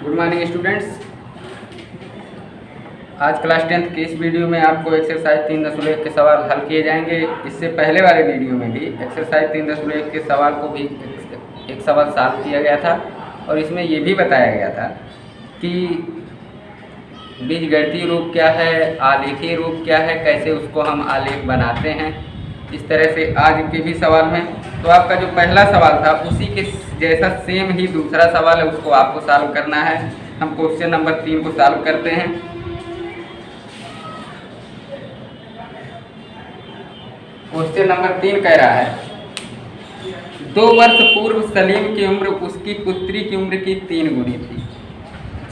Good morning students. आज class 10th के इस वीडियो में आपको एक्सरसाइज 3.1 के सवाल हल किए जाएंगे। इससे पहले वाले वीडियो में भी एक्सरसाइज 3.1 के सवाल को भी एक सवाल सॉल्व किया गया था और इसमें ये भी बताया गया था कि बीजगणितीय रूप क्या है, आलेखीय रूप क्या है, कैसे उसको हम आलेख बनाते हैं। इस तरह से आज के भी सवाल में तो आपका जो पहला सवाल था उसी के जैसा सेम ही दूसरा सवाल है, उसको आपको सॉल्व करना है। हम क्वेश्चन नंबर 3 को सॉल्व करते हैं। क्वेश्चन नंबर 3 कह रहा है 2 वर्ष पूर्व सलीम की उम्र उसकी पुत्री की उम्र की 3 गुनी थी।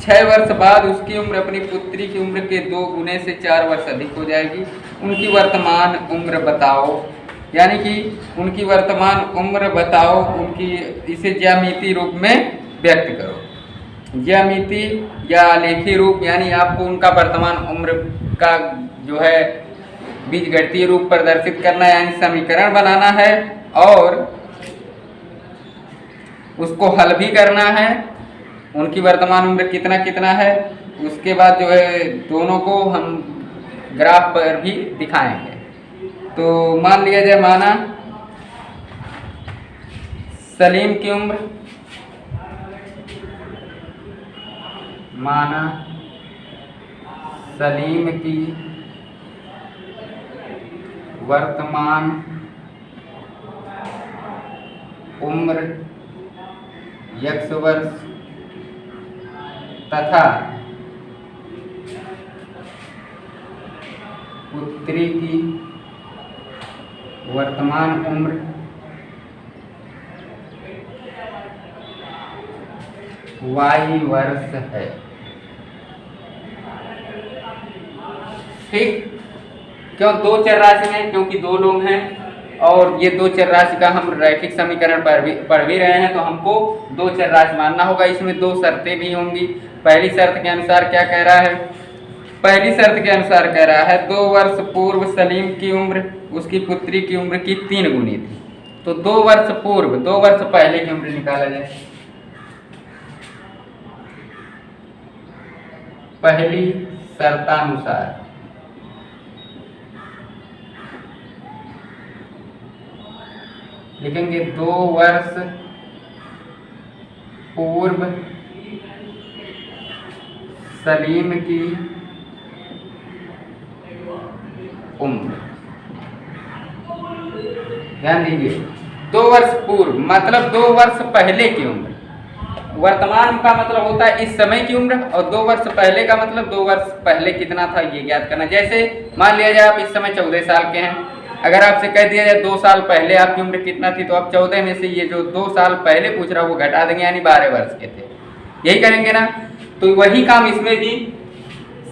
6 वर्ष बाद उसकी उम्र अपनी पुत्री की उम्र के 2 गुने से 4 वर्ष अधिक हो जाएगी। उनकी वर्तमान उम्र बताओ, यानी कि उनकी वर्तमान उम्र बताओ, उनकी इसे ज्यामितीय रूप में व्यक्त करो। ज्यामितीय या आलेखीय रूप यानी आपको उनका वर्तमान उम्र का जो है बीजगणितीय रूप प्रदर्शित करना है, यानी समीकरण बनाना है और उसको हल भी करना है। उनकी वर्तमान उम्र कितना कितना है, उसके बाद जो है दोनों को हम ग्राफ पर भी दिखाएंगे। तो मान लिया जाए, सलीम की उम्र, माना सलीम की वर्तमान उम्र x वर्ष तथा पुत्री की वर्तमान उम्र y वर्ष है। ठीक, क्यों? 2 चर राशि में, क्योंकि 2 लोग हैं और ये 2 चर राशि का हम रैखिक समीकरण पढ़ भी रहे हैं, तो हमको 2 चर राशि मानना होगा। इसमें 2 शर्तें भी होंगी। पहली शर्त के अनुसार क्या कह रहा है? पहली शर्त के अनुसार कह रहा है 2 वर्ष पूर्व सलीम की उम्र उसकी पुत्री की उम्र की 3 गुनी थी। तो 2 वर्ष पूर्व, 2 वर्ष पहले की उम्र निकाला जाए। पहली शर्तानुसार लिखेंगे 2 वर्ष पूर्व सलीम की उम्र। ध्यान दीजिए, 2 वर्ष पूर्व मतलब 2 वर्ष पहले की उम्र। वर्तमान का मतलब होता है इस समय की उम्र और 2 वर्ष पहले का मतलब 2 वर्ष पहले कितना था ये ज्ञात करना। जैसे मान लिया जाए आप इस समय 14 साल के हैं, अगर आपसे कह दिया जाए 2 साल पहले आपकी उम्र कितना थी, तो आप 14 में से ये जो 2 साल पहले पूछ रहा है वो घटा देंगे, यानी 12 वर्ष के थे। यही करेंगे ना? तो वही काम इसमें भी,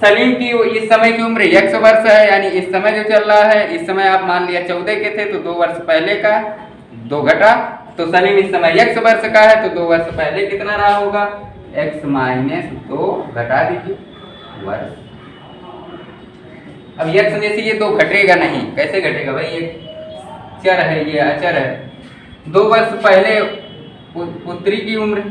सलीम की इस समय की उम्र x वर्ष है, यानी इस समय जो चल रहा है, इस समय आप मान लिया 14 के थे तो 2 वर्ष पहले का 2 घटा, तो सलीम इस समय x वर्ष का है तो 2 वर्ष पहले कितना रहा होगा? x - 2 घटा दीजिए वर्ष। अब x में से ये 2 घटेगा नहीं, कैसे घटेगा भाई? ये चर है, ये अचर है। 2 वर्ष पहले पुत्री की उम्र,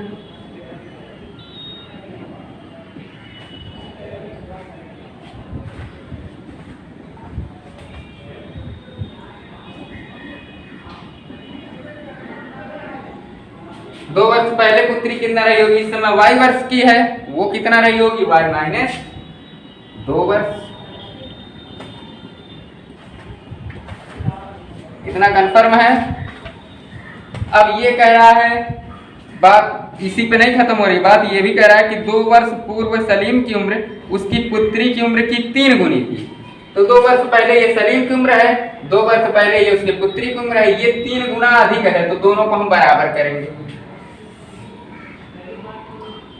दो वर्ष पहले पुत्री कितना रही होगी? इस समय y वर्ष की है, वो कितना रही होगी? y - 2 वर्ष। इतना कंफर्म है? अब ये कह रहा है, बात इसी पे नहीं खत्म हो रही, बात ये भी कह रहा है कि 2 वर्ष पूर्व सलीम की उम्र उसकी पुत्री की उम्र की 3 गुनी थी। तो 2 वर्ष पहले ये सलीम की उम्र है, 2 वर्ष पहले ये उसकी पुत्री की उम्र है, ये 3 गुना अधिक है, तो दोनों को हम बराबर करेंगे।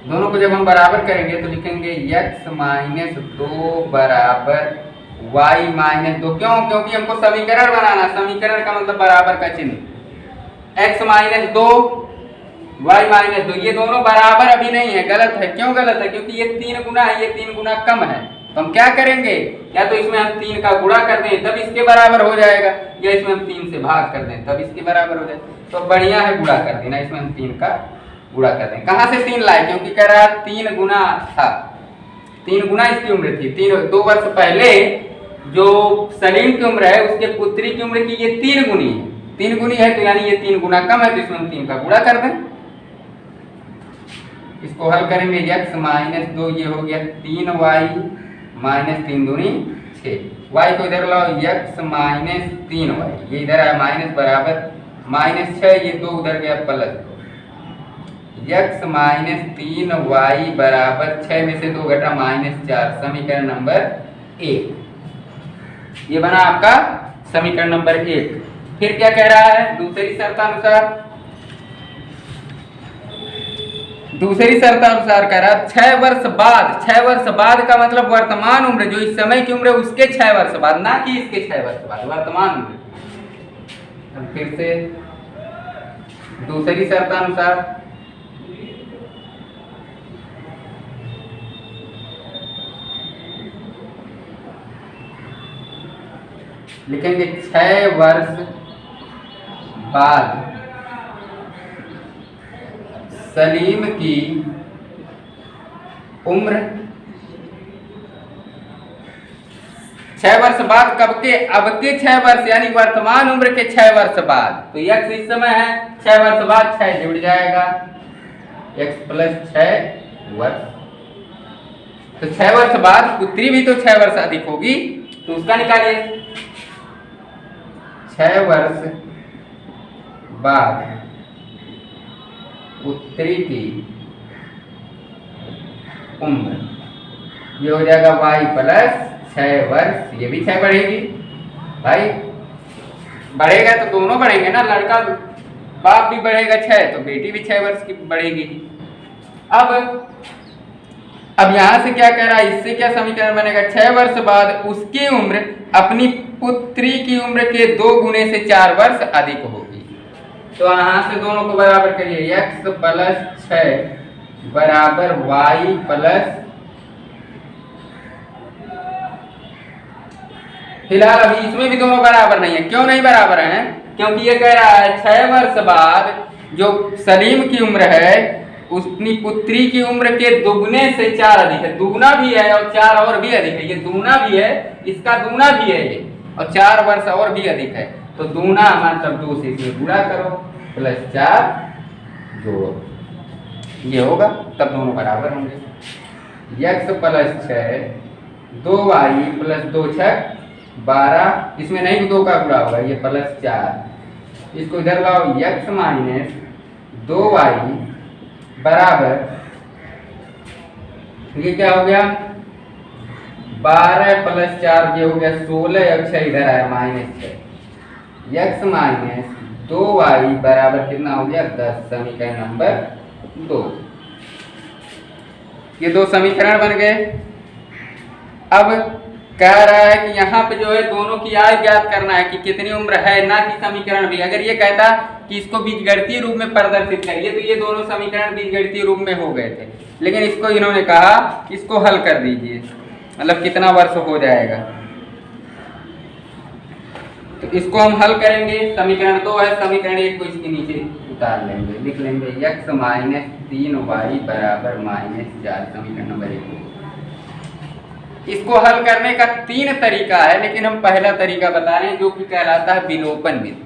दोनों को जब हम बराबर करेंगे तो लिखेंगे x - 2 बराबर y - 2। क्यों? क्योंकि हमको समीकरण बनाना, समीकरण का मतलब बराबर का चिन्ह। x - 2 y - 2, ये दोनों बराबर अभी नहीं है, गलत है। क्यों गलत है? क्योंकि ये 3 गुना है, ये 3 गुना कम है। तो हम क्या करेंगे, या तो इसमें हम 3 का गुणा कर दें तब इसके बराबर हो जाएगा, या इसमें हम 3 से भाग कर दें तब इसके बराबर हो जाएगा। तो बढ़िया है गुणा कर देना, इसमें हम 3 का गुणा कर दें। कहाँ से 3 लाए, क्योंकि कह रहा है 3 गुना था, 3 गुना इसकी उम्र थी। 2 वर्ष पहले जो सलीम की उम्र है उसके पुत्री की उम्र की ये 3 गुनी है, 3 गुनी है, तो यानी ये 3 गुना कम है, तो इसमें हम 3 का गुणा कर दें। इसको हल करेंगे, x माइनस 2 ये हो गया 3y माइनस 3 दूनी 6, y को इधर लाओ x माइनस 3y, ये इधर आया माइनस बराबर माइनस 6, ये 2 उधर गया प्लस 2, x माइनस 3y बराबर 6 में से 2 घटा माइनस 4, समीकरण नंबर 1। ये बना आपका समीकरण नंबर 1। फिर क्या कह रहा है, दूसरी शर्तानुसार कह रहा है 6 वर्ष बाद, 6 वर्ष बाद का मतलब वर्तमान उम्र जो इस समय की उम्र है उसके 6 वर्ष बाद, ना कि इसके 6 वर्ष बाद, वर्तमान उम्र। फिर से दूसरी शर्तानुसार लिखेंगे 6 वर्ष बाद सलीम की उम्र, 6 वर्ष बाद कब के, अब के 6 वर्ष यानी वर्तमान उम्र के 6 वर्ष बाद, तो x इस समय है, 6 वर्ष बाद 6 जुड़ जाएगा, x प्लस 6 वर्ष, तो 6 वर्ष बाद पुत्री भी तो 6 वर्ष अधिक होगी, तो उसका निकालिए। 6 वर्ष बाद पुत्री की उम्र, ये हो जाएगा y प्लस 6 वर्ष, ये भी 6 बढ़ेगी भाई, बढ़ेगा तो दोनों बढ़ेंगे ना, लड़का बाप भी बढ़ेगा 6 तो बेटी भी 6 वर्ष की बढ़ेगी। अब यहां से क्या कह रहा है, इससे क्या समीकरण बनेगा, 6 वर्ष बाद उसकी उम्र अपनी पुत्री की उम्र के 2 गुने से 4 वर्ष अधिक होगी, तो यहां से दोनों को बराबर करिए, x प्लस 6 बराबर y प्लस, फिलहाल अभी इसमें भी दोनों बराबर नहीं है। क्यों नहीं बराबर हैं, क्योंकि ये कह रहा है 6 वर्ष बाद जो सलीम की उम्र है अपनी पुत्री की उम्र के दुगने से 4 अधिक है, दुगना भी है और 4 और भी अधिक है, ये दूना भी है, इसका दूना भी है ये, और 4 वर्ष और भी अधिक है, तो दूना मतलब 2 से इसमें गुणा करो प्लस 4 जोड़ो, ये होगा, तब दोनों बराबर होंगे। x प्लस 6 2y प्लस 2 6 12, इसमें नहीं 2 का गुणा होगा, ये प्लस 4, इसको इधर लाओ x माइनस 2y बराबर, ये क्या हो गया 12 प्लस 4 ये हो गया 16, और 6 इधर आया माइनस 6, x माइनस 2y बराबर कितना हो गया 10, समीकरण नंबर 2। ये 2 समीकरण बन गए। अब कह रहा है कि यहाँ पे जो है दोनों की आयु ज्ञात करना है कि कितनी उम्र है, ना कि समीकरण भी। अगर ये कहता कि इसको बीजगणितीय रूप में प्रदर्शित करिए तो ये दोनों समीकरण बीजगणितीय रूप में हो गए थे, लेकिन इसको इन्होंने कहा इसको हल कर दीजिए, मतलब कितना वर्ष हो जाएगा, तो इसको हम हल करेंगे। समीकरण 2 है, समीकरण 1 को इसके नीचे उतार लेंगे, लिख लेंगे x माइनस 3y बराबर माइनस 4, समीकरण नंबर 1। इसको हल करने का 3 तरीका है, लेकिन हम पहला तरीका बता रहे हैं जो कि कहलाता है विलोपन विधि।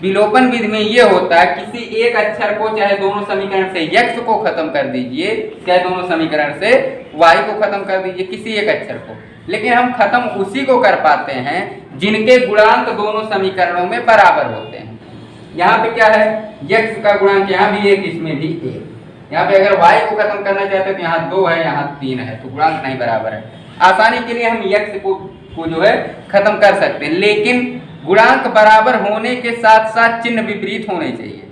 विलोपन विधि में ये होता है किसी एक अक्षर को, चाहे दोनों समीकरण से x को खत्म कर दीजिए, चाहे दोनों समीकरण से y को खत्म कर दीजिए, किसी एक अक्षर को, लेकिन हम खत्म उसी को कर पाते हैं जिनके गुणांक दोनों समीकरणों में बराबर होते हैं। यहाँ पे क्या है, x का गुणांक यहाँ भी 1, इसमें भी 1। यहाँ पे अगर y को खत्म करना चाहते हैं तो यहाँ 2 है, यहाँ 3 है, तो गुणांक नहीं बराबर है। आसानी के लिए हम x को जो है खत्म कर सकते हैं, लेकिन गुणांक बराबर होने के साथ साथ चिन्ह विपरीत होने चाहिए,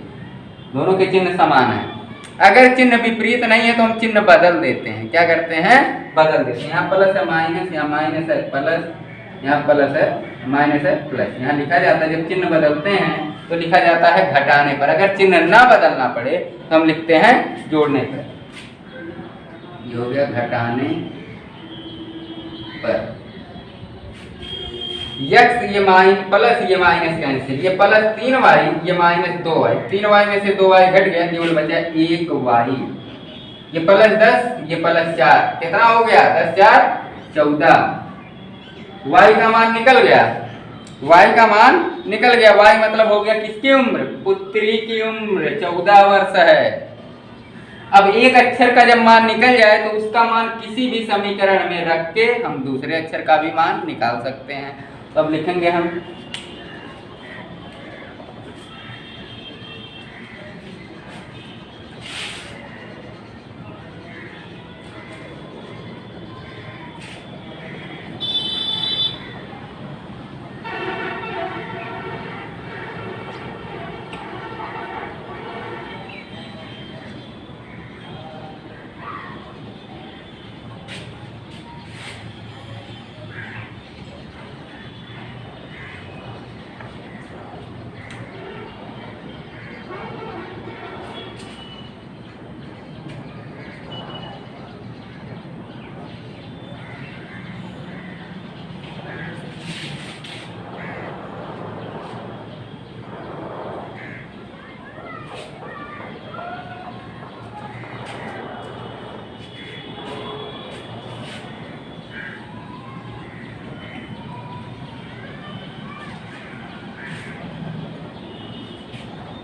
दोनों के चिन्ह समान है। अगर चिन्ह विपरीत नहीं है तो हम चिन्ह बदल देते हैं, क्या करते हैं, बदल देते हैं। यहाँ प्लस है माइनस, यहाँ माइनस है प्लस, यहाँ प्लस है माइनस है प्लस, यहाँ लिखा जाता है जब चिन्ह बदलते हैं तो लिखा जाता है घटाने पर। अगर चिन्ह ना बदलना पड़े तो हम लिखते हैं जोड़ने पर। ये हो गया घटाने पर। यक्स ये प्लस ये माइनस कैंसिल, ये प्लस 3y ये माइनस 2y, 3y में से 2y घट गया, केवल बचा 1y। ये प्लस 10 ये प्लस 4, कितना हो गया 10 4 14। y का मान निकल गया, y का मान निकल गया। y मतलब हो गया किसकी उम्र, पुत्री की उम्र 14 वर्ष है। अब एक अक्षर का जब मान निकल जाए तो उसका मान किसी भी समीकरण में रख के हम दूसरे अक्षर का भी मान निकाल सकते हैं। तो अब लिखेंगे हम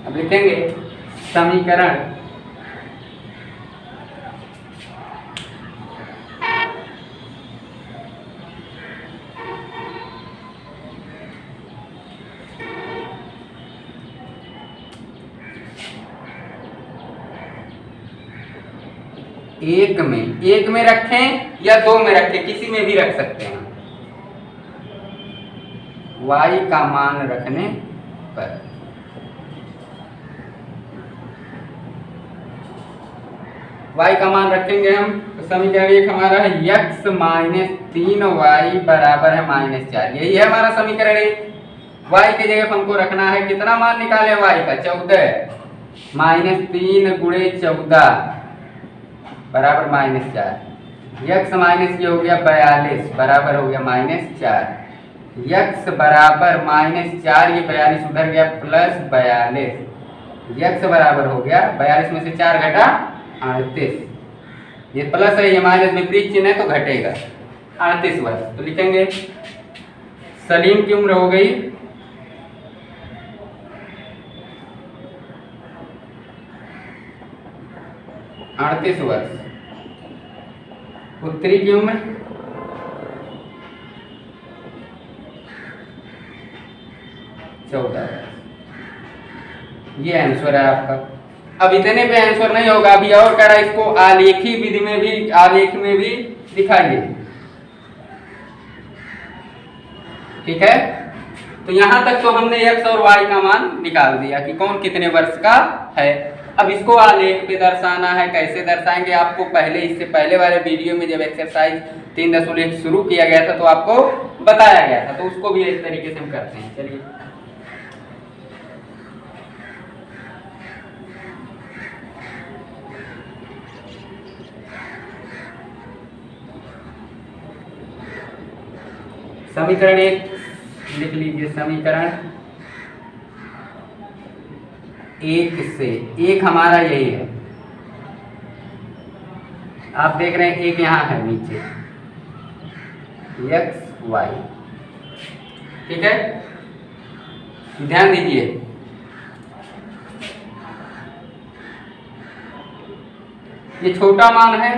लिखेंगे समीकरण एक में रखें या 2 में रखें, किसी में भी रख सकते हैं। y का मान रखने पर y का मान रखेंगे हम, तो समीकरण एक हमारा है x माइनस 3y बराबर है माइनस 4। यही है हमारा समीकरण एक। y की जगह हमको रखना है, कितना मान निकाले y का 14, माइनस 3 गुणे 14 बराबर माइनस 4। x माइनस ये हो गया 42 बराबर हो गया माइनस 4। x बराबर माइनस 4, ये 42 उधर गया प्लस 42। x बराबर हो गया 42 में से 4 घटा 38। ये प्लस है, ये माइनस विपरीत चिन्ह है तो घटेगा 38 वर्ष। तो लिखेंगे सलीम की उम्र हो गई 38 वर्ष। पुत्री की उम्र 14 वर्ष। ये आंसर है आपका। अब इतने पे आंसर नहीं होगा, अभी और करा इसको आलेखी विधि में भी, आलेख में भी दिखाइए। ठीक है, तो यहां तक तो हमने x और y का मान निकाल दिया कि कौन कितने वर्ष का है। अब इसको आलेख पे दर्शाना है, कैसे दर्शाएंगे आपको पहले, इससे पहले वाले वीडियो में जब एक्सरसाइज 3.1 शुरू किया गया था तो आपको बताया गया था, तो उसको भी इस तरीके से हम करते हैं। चलिए समीकरण एक लिख लीजिए। समीकरण एक से, एक हमारा यही है, आप देख रहे हैं एक यहां है नीचे x y। ठीक है, ध्यान दीजिए ये छोटा मान है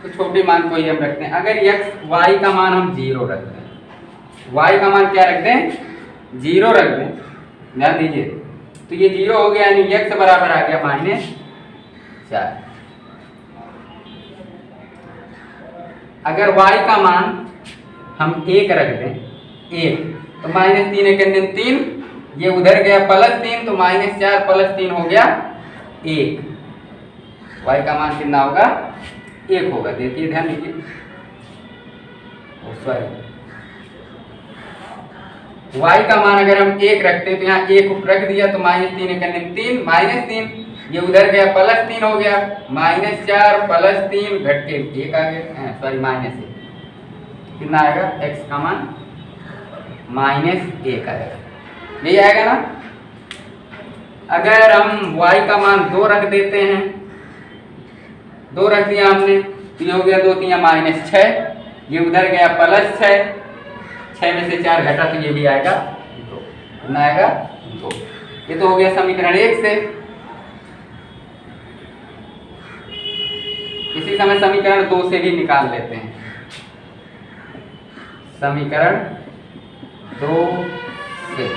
तो छोटे मान को ही हम रखते हैं। अगर x y का मान हम 0 रखते हैं, y का मान क्या रखते हैं 0 रख दें, ध्यान दीजिए, तो ये 0 हो गया, यानी x बराबर आ गया -4। अगर y का मान हम 1 रख दें, 1 तो -3 1 3, ये उधर गया +3 तो -4 +3 हो गया 1। y का मान कितना होगा 1 होगा। देखिए ध्यान दीजिए, सॉरी y का मान अगर हम 1 रखते तो यहाँ 1 रख दिया तो -3 1 3, -3, ये उधर गया +3 हो गया, -4 +3 घट के 1 आ गया, सॉरी -1 कितना आएगा x का मान -1 आएगा, यही आएगा ना। अगर हम y का मान 2 रख देते हैं, 2 रख दिया हमने, तो ये हो गया 2 3 -6, ये उधर गया +6, 6 में से 4 घटा तो ये भी आएगा 2, कितना आएगा 2। ये तो हो गया समीकरण 1 से। इसी समय समीकरण 2 से भी निकाल लेते हैं। समीकरण 2 से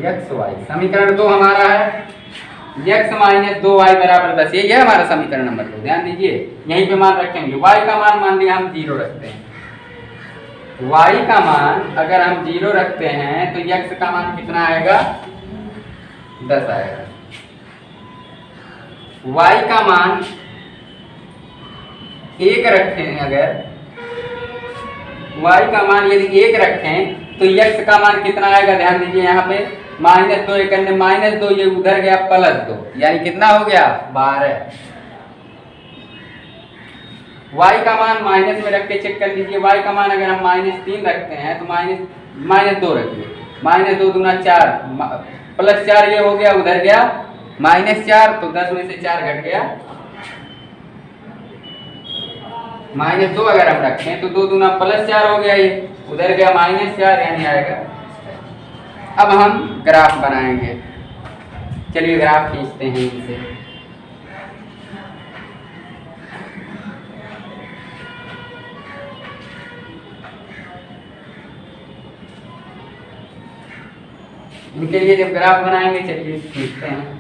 x y, समीकरण 2 हमारा है x - 2y बराबर 10। ये है हमारा समीकरण नंबर 2। ध्यान दीजिए, यहीं पे मान रखेंगे। y का मान लिया हम 0 रखते हैं। y का मान अगर हम 0 रखते हैं तो x का मान कितना आएगा 10 आएगा। y का मान 1 रखें, अगर y का मान यदि 1 रखें तो x का मान कितना आएगा, ध्यान दीजिए यहाँ पे -2 एक -2, ये उधर गया +2, यानी कितना हो गया 12। y का मान माइनस में रख के चेक कर लीजिए। y का मान अगर हम -3 रखते हैं तो -2 रखिए, -2 दूना 4, +4 ये हो गया, उधर गया -4, तो 10 में से 4 घट गया -2। अगर हम रखें तो 2 दूना +4 हो गया, ये उधर गया -4, यानी आएगा। अब हम ग्राफ बनाएंगे। चलिए ग्राफ खींचते हैं इनसे। इनके लिए जब ग्राफ बनाएंगे, चलिए खींचते हैं।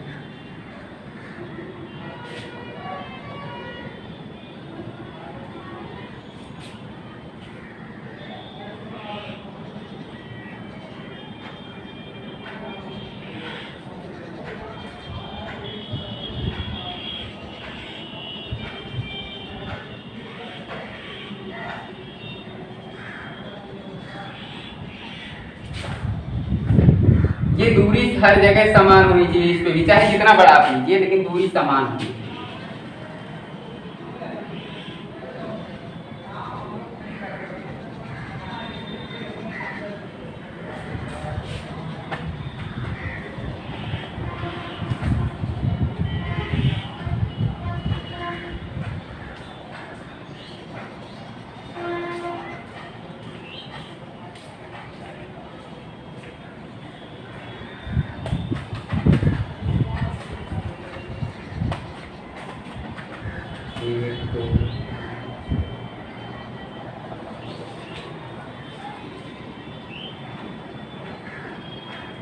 ये दूरी हर जगह समान होनी चाहिए, इस पे भी चाहे जितना बड़ा आप लीजिए, लेकिन दूरी समान होनी चाहिए।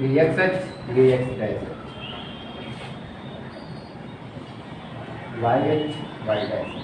ये x अक्ष, ये x डैश, y अक्ष, y डैश।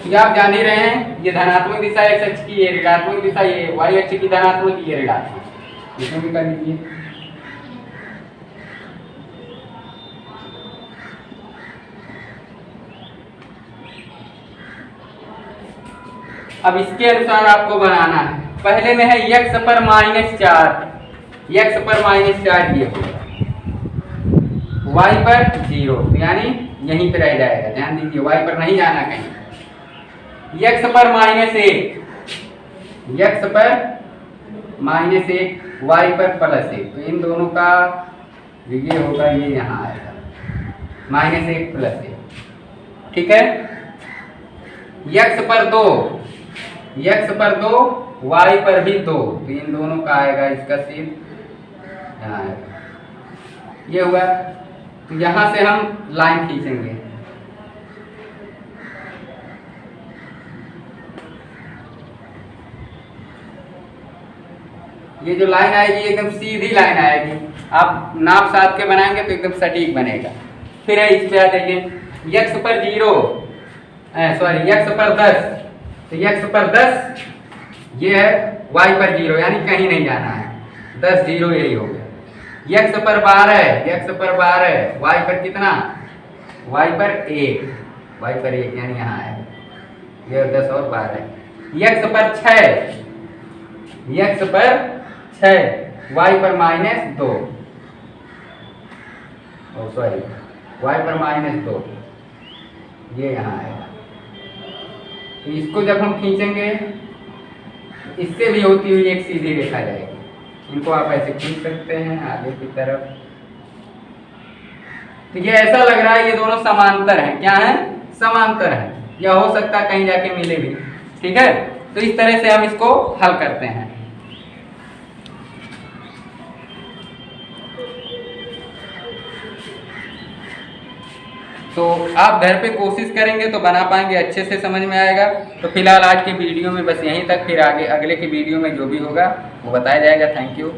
ये आप जान ही रहे हैं, ये धनात्मक दिशा x अक्ष की, ये ऋणात्मक दिशा, ये y अक्ष की धनात्मक, ये ऋणात्मक। इसमें भी कर लीजिए। अब इसके अनुसार आपको बनाना है। पहले में है x पर -4, x पर -4 ये होगा, y पर 0, यानी यहीं पे रह जाएगा। ध्यान दीजिए, y पर नहीं जाना कहीं। x पर -1, x पर -1, y पर +1, तो इन दोनों का ये होगा, ये यहाँ आएगा -1 +1। ठीक है। x पर 2, x पर 2, y पर भी 2, तो इन दोनों का आएगा, इसका सीध यहाँ आएगा। ये हुआ। तो यहाँ से हम लाइन खींचेंगे। ये जो लाइन आएगी एकदम सीधी लाइन आएगी। आप नाप साध के बनाएंगे तो एकदम सटीक बनेगा। फिर है इस पे आ जाइए, x पर 0, सॉरी x पर 10, तो x पर 10 ये है, वाई पर 0 यानी कहीं नहीं जाना है, 10 0 यही हो गया। यक्स पर 12, यक्स पर 12, वाई पर कितना, वाई पर 1, वाई पर 1 यानी यहाँ है ये 10 और 12। यक्स पर 6, यक्स पर 6, वाई पर -2, सॉरी वाई पर -2, ये यहाँ है। तो इसको जब हम खींचेंगे इससे भी होती हुई एक सीधी रेखा जाएगी, इनको आप ऐसे खींच सकते हैं आगे की तरफ। तो ये ऐसा लग रहा है ये दोनों समांतर हैं, क्या है, समांतर हैं, या हो सकता है कहीं जाके मिले भी, ठीक है। तो इस तरह से हम इसको हल करते हैं। तो आप घर पे कोशिश करेंगे तो बना पाएंगे, अच्छे से समझ में आएगा। तो फिलहाल आज की वीडियो में बस यहीं तक, फिर आगे अगले की वीडियो में जो भी होगा वो बताया जाएगा। Thank you.